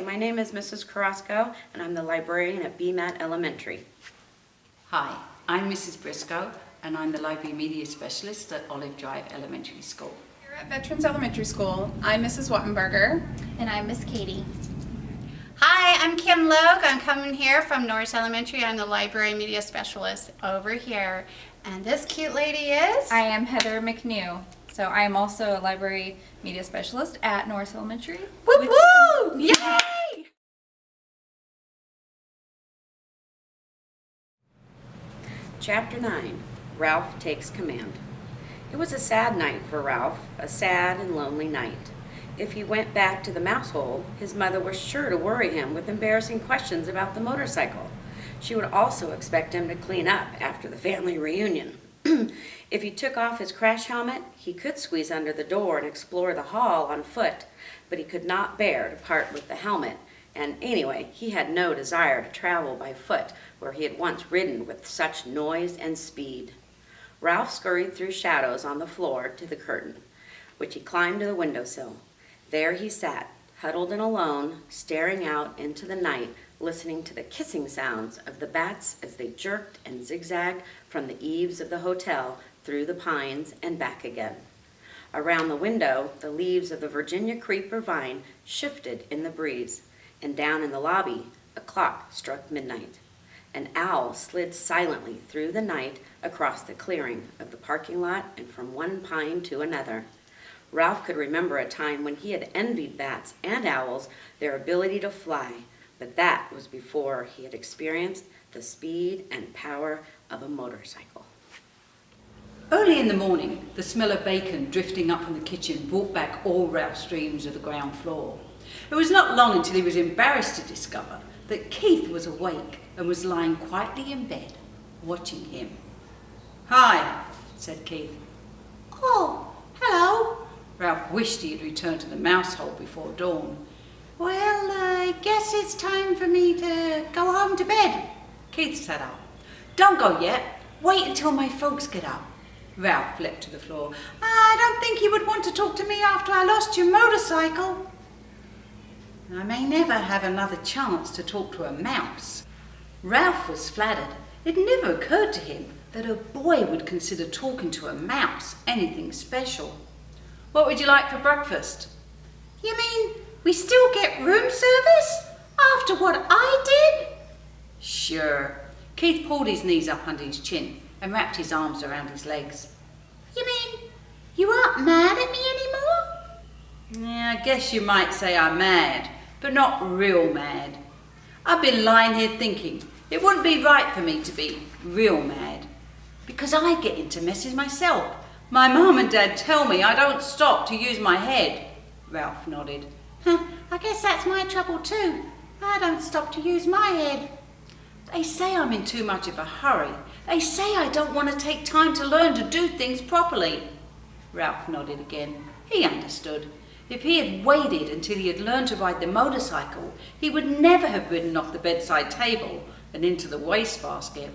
my name is Mrs. Carrasco, and I'm the librarian at BMAT Elementary. Hi, I'm Mrs. Briscoe, and I'm the Library Media Specialist at Olive Drive Elementary School. Here at Veterans Elementary School, I'm Mrs. Wattenberger. And I'm Miss Katie. Hi, I'm Kim Logue. I'm coming here from Norris Elementary. I'm the Library Media Specialist over here. And this cute lady is? I am Heather McNew. So I am also a library media specialist at Norris Elementary. Woo woo! Yay! Chapter 9, Ralph Takes Command. It was a sad night for Ralph, a sad and lonely night. If he went back to the mouse hole, his mother was sure to worry him with embarrassing questions about the motorcycle. She would also expect him to clean up after the family reunion. If he took off his crash helmet, he could squeeze under the door and explore the hall on foot, but he could not bear to part with the helmet, and anyway, he had no desire to travel by foot where he had once ridden with such noise and speed. Ralph scurried through shadows on the floor to the curtain, which he climbed to the windowsill. There he sat, huddled and alone, staring out into the night, listening to the kissing sounds of the bats as they jerked and zigzagged from the eaves of the hotel through the pines and back again. Around the window, the leaves of the Virginia creeper vine shifted in the breeze, and down in the lobby, a clock struck midnight. An owl slid silently through the night across the clearing of the parking lot and from one pine to another. Ralph could remember a time when he had envied bats and owls their ability to fly, but that was before he had experienced the speed and power of a motorcycle. Early in the morning, the smell of bacon drifting up from the kitchen brought back all Ralph's dreams of the ground floor. It was not long until he was embarrassed to discover that Keith was awake and was lying quietly in bed, watching him. "Hi," said Keith. Oh, hello. Ralph wished he had returned to the mouse hole before dawn. Well, I guess it's time for me to go home to bed. Keith sat up. "Don't go yet. Wait until my folks get up." Ralph leapt to the floor. I don't think you would want to talk to me after I lost your motorcycle. I may never have another chance to talk to a mouse. Ralph was flattered. It never occurred to him that a boy would consider talking to a mouse anything special. "What would you like for breakfast?" You mean we still get room service after what I did? "Sure." Keith pulled his knees up under his chin and wrapped his arms around his legs. You mean you aren't mad at me anymore? "Yeah, I guess you might say I'm mad, but not real mad. I've been lying here thinking it wouldn't be right for me to be real mad, because I get into messes myself. My mum and dad tell me I don't stop to use my head." Ralph nodded. I guess that's my trouble too. I don't stop to use my head. "They say I'm in too much of a hurry. They say I don't want to take time to learn to do things properly." Ralph nodded again. He understood. If he had waited until he had learned to ride the motorcycle, he would never have ridden off the bedside table and into the wastebasket.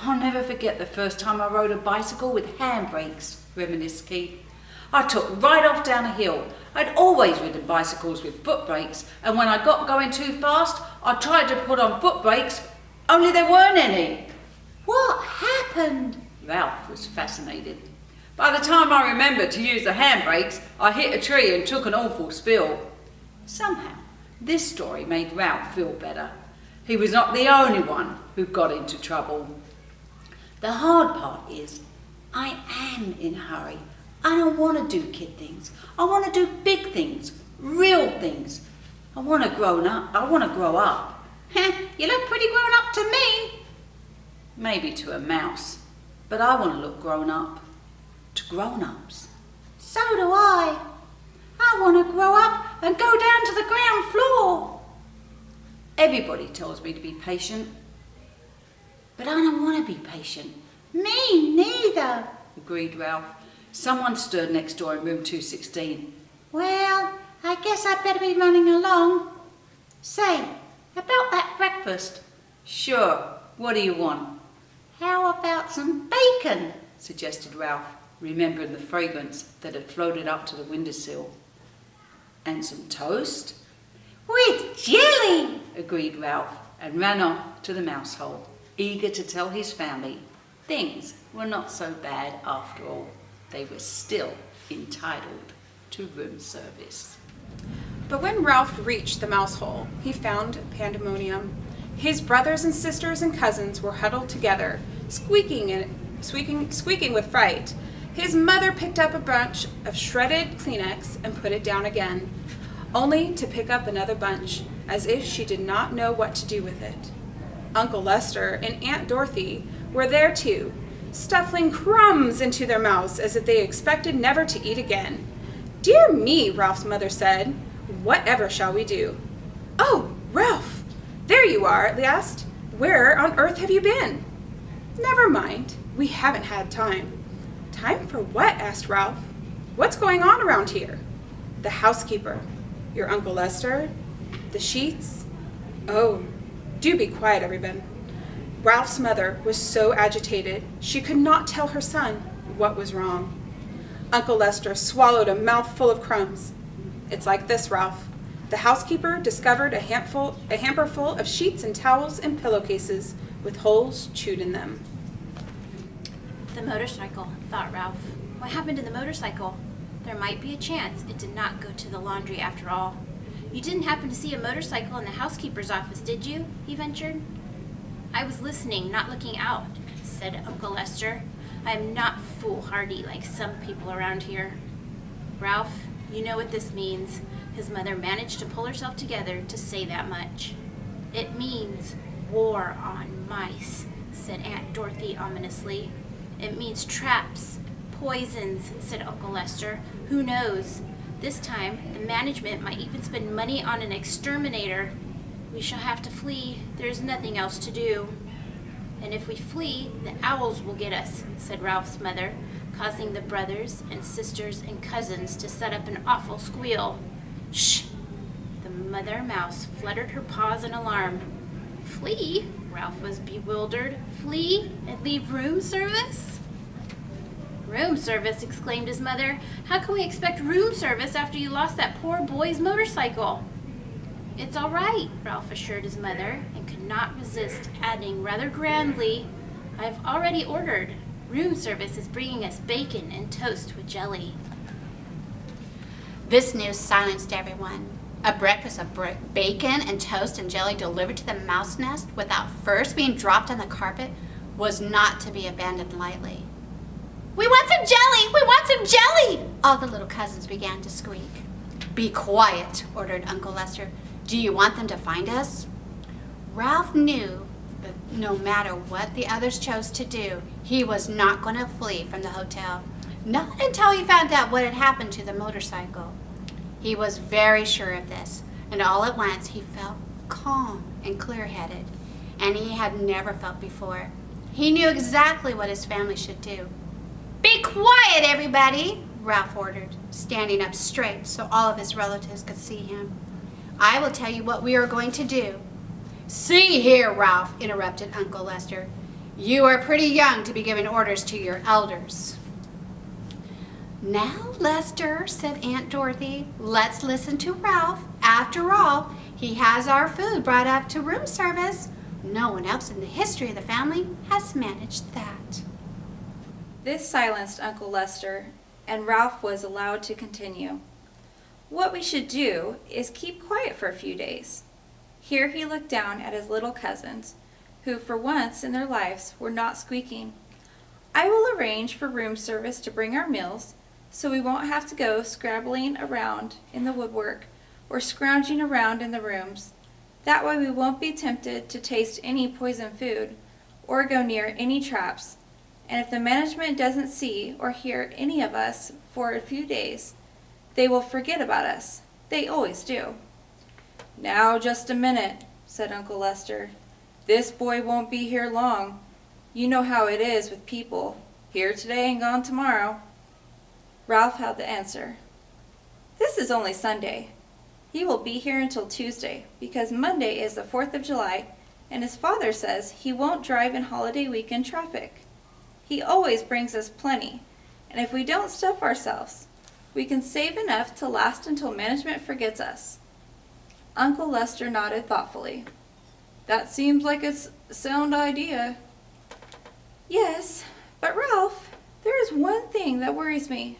"I'll never forget the first time I rode a bicycle with handbrakes," reminisced Keith. "I took right off down a hill. I'd always ridden bicycles with foot brakes, and when I got going too fast, I tried to put on foot brakes, only there weren't any." What happened? Ralph was fascinated. "By the time I remembered to use the handbrakes, I hit a tree and took an awful spill." Somehow, this story made Ralph feel better. He was not the only one who got into trouble. "The hard part is, I am in a hurry. I don't want to do kid things. I want to do big things, real things. I want to grow up. You look pretty grown up to me. Maybe to a mouse, but I want to look grown up to grown-ups." So do I. I want to grow up and go down to the ground floor. "Everybody tells me to be patient, but I don't want to be patient." Me neither. Agreed Ralph. Someone stirred next door in room 216. Well, I guess I'd better be running along. Say, about that breakfast. "Sure. What do you want?" How about some bacon? Suggested Ralph, remembering the fragrance that had floated up to the windowsill. "And some toast?" With jelly, agreed Ralph, and ran off to the mouse hole, eager to tell his family things were not so bad after all. They were still entitled to room service. But when Ralph reached the mouse hole, he found pandemonium. His brothers and sisters and cousins were huddled together, squeaking with fright. His mother picked up a bunch of shredded Kleenex and put it down again, only to pick up another bunch, as if she did not know what to do with it. Uncle Lester and Aunt Dorothy were there too, stuffing crumbs into their mouths as if they expected never to eat again. "Dear me," Ralph's mother said, "whatever shall we do?" "Oh, Ralph, there you are at last. Where on earth have you been?" "Never mind, we haven't had time." "Time for what?" asked Ralph. "What's going on around here?" "The housekeeper. Your Uncle Lester. The sheets." "Oh, do be quiet, everyone." Ralph's mother was so agitated she could not tell her son what was wrong. Uncle Lester swallowed a mouthful of crumbs. "It's like this, Ralph. The housekeeper discovered a hamperful of sheets and towels and pillowcases with holes chewed in them." The motorcycle, thought Ralph. What happened to the motorcycle? There might be a chance it did not go to the laundry after all. "You didn't happen to see a motorcycle in the housekeeper's office, did you?" he ventured. "I was listening, not looking out," said Uncle Lester. "I am not foolhardy like some people around here." "Ralph, you know what this means." His mother managed to pull herself together to say that much. "It means war on mice," said Aunt Dorothy ominously. "It means traps, poisons," said Uncle Lester. "Who knows? This time, the management might even spend money on an exterminator. We shall have to flee. There is nothing else to do." "And if we flee, the owls will get us," said Ralph's mother, causing the brothers and sisters and cousins to set up an awful squeal. "Shh!" The mother mouse fluttered her paws in alarm. "Flee?" Ralph was bewildered. "Flee and leave room service?" "Room service?" exclaimed his mother. "How can we expect room service after you lost that poor boy's motorcycle?" "It's all right," Ralph assured his mother, and could not resist adding rather grandly, "I've already ordered. Room service is bringing us bacon and toast with jelly." This news silenced everyone. A breakfast of bacon and toast and jelly delivered to the mouse nest without first being dropped on the carpet was not to be abandoned lightly. "We want some jelly! We want some jelly!" all the little cousins began to squeak. "Be quiet," ordered Uncle Lester. "Do you want them to find us?" Ralph knew that no matter what the others chose to do, he was not going to flee from the hotel. Not until he found out what had happened to the motorcycle. He was very sure of this, and all at once he felt calm and clear-headed, and he had never felt before. He knew exactly what his family should do. "Be quiet, everybody," Ralph ordered, standing up straight so all of his relatives could see him. "I will tell you what we are going to do." "See here, Ralph," interrupted Uncle Lester. "You are pretty young to be giving orders to your elders." "Now, Lester," said Aunt Dorothy, "let's listen to Ralph. After all, he has our food brought up to room service. No one else in the history of the family has managed that." This silenced Uncle Lester, and Ralph was allowed to continue. What we should do is keep quiet for a few days. Here he looked down at his little cousins, who for once in their lives were not squeaking. "I will arrange for room service to bring our meals, so we won't have to go scrabbling around in the woodwork or scrounging around in the rooms. That way we won't be tempted to taste any poison food or go near any traps. And if the management doesn't see or hear any of us for a few days, they will forget about us. They always do." "Now, just a minute," said Uncle Lester. "This boy won't be here long. You know how it is with people, here today and gone tomorrow." Ralph had the answer. "This is only Sunday. He will be here until Tuesday, because Monday is the 4th of July, and his father says he won't drive in holiday weekend traffic. He always brings us plenty, and if we don't stuff ourselves, we can save enough to last until management forgets us." Uncle Lester nodded thoughtfully. That seems like a sound idea. Yes, but Ralph, there is one thing that worries me,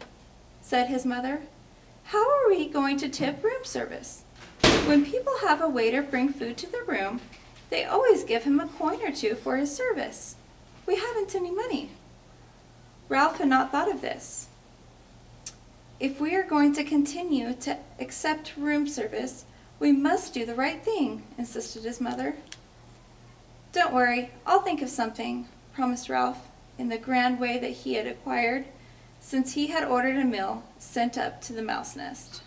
said his mother. How are we going to tip room service? When people have a waiter bring food to the room, they always give him a coin or two for his service. We haven't any money. Ralph had not thought of this. If we are going to continue to accept room service, we must do the right thing, insisted his mother. Don't worry, I'll think of something, promised Ralph, in the grand way that he had acquired since he had ordered a meal sent up to the mouse nest.